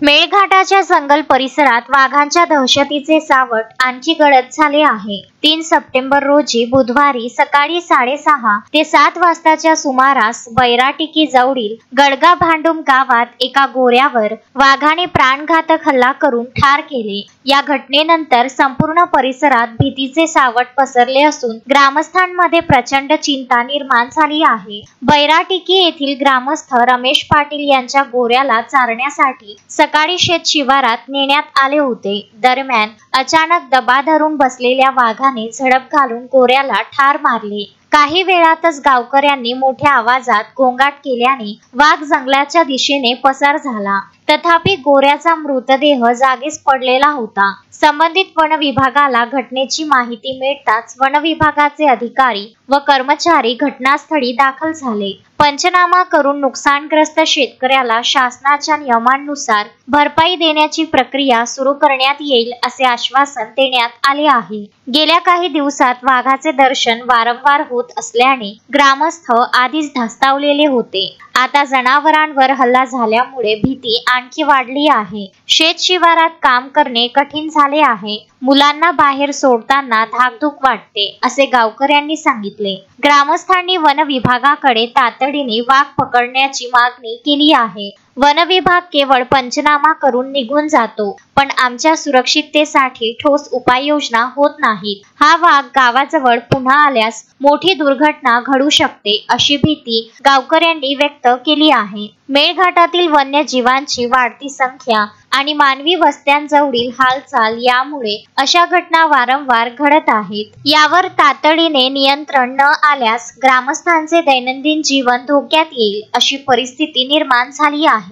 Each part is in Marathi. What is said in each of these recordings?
मेळघाटाच्या जंगल परिसरात वाघांच्या दहशतीचे सावट आणखी गडद झाले आहे। 3 सप्टेंबर रोजी बुधवारी सकाळी 6:30 ते 7 वाजताच्या सुमारास बैराटिकी जवळील गडगा भांडुम गावात एका गोऱ्यावर वाघाने प्राणघातक हल्ला करून ठार केले। या घटनेनंतर संपूर्ण परिसरात भीतीचे सावट पसरले असून ग्रामस्थांमध्ये प्रचंड चिंता निर्माण झाली आहे। बैराटिकी येथील ग्रामस्थ रमेश पाटील यांच्या गोऱ्याला चारण्यासाठी सकाळी शेत शिवारात नेण्यात आले होते। दरम्यान अचानक दबा धरून बसलेल्या वाघाने झडप घालून गोऱ्याला ठार मारले। काही वेळातच गावकऱ्यांनी मोठ्या आवाजात गोंगाट केल्याने वाघ जंगलाच्या दिशेने पसार झाला। तथापि गोऱ्याचा मृतदेह जागीच पडलेला होता। संबंधित वन विभागाला घटनेची माहिती मिळताच वन विभागाचे अधिकारी व कर्मचारी घटनास्थळी दाखल झाले। पंचनामा करून नुकसानग्रस्त शेतकऱ्याला शासनाच्या नियमांनुसार भरपाई देण्याची प्रक्रिया सुरू करण्यात येईल असे आश्वासन देण्यात आले आहे। गेल्या काही दिवसात वाघाचे दर्शन वारंवार होत असल्याने ग्रामस्थ आधीच धास्तावलेले होते। आता जनावरांवर हल्ला झाल्यामुळे भीती आणखी वाढली आहे। शेत शिवारात काम करणे कठीण झाले आहे। मुलांना बाहेर सोडताना धाकधूक वाटते असे गावकऱ्यांनी सांगितले। ग्रामस्थांनी वन विभागाकडे तातडीने वाघ पकडण्याची मागणी केली आहे। वन विभाग केवळ पंचनामा करून निघून जातो, पण आमच्या सुरक्षिततेसाठी ठोस उपाययोजना होत नाहीत। हा वाघ गावाजवळ पुन्हा आल्यास मोठी दुर्घटना घडू शकते अशी भीती गावकऱ्यांनी व्यक्त केली आहे। मेळघाटातील वन्यजीवांची वाढती संख्या आणि मानवी वस्त्यांजवळील हालचाल यामुळे अशा घटना वारंवार घडत आहेत। यावर तातडीने नियंत्रण न आल्यास ग्रामस्थांचे दैनंदिन जीवन धोक्यात येईल अशी परिस्थिती निर्माण झाली आहे।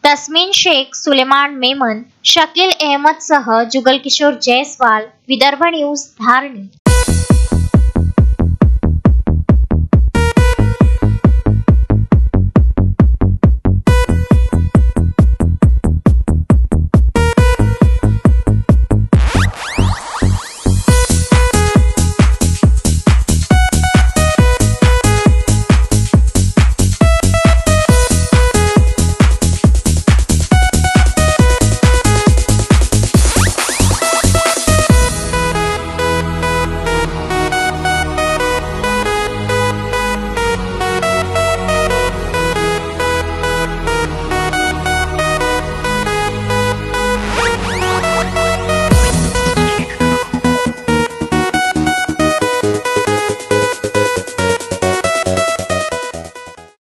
तस्मीन शेख, सुलेमान मेमन, शकील अहमदसह जुगल किशोर जयस्वाल, विदर्भ न्यूज, धारणी।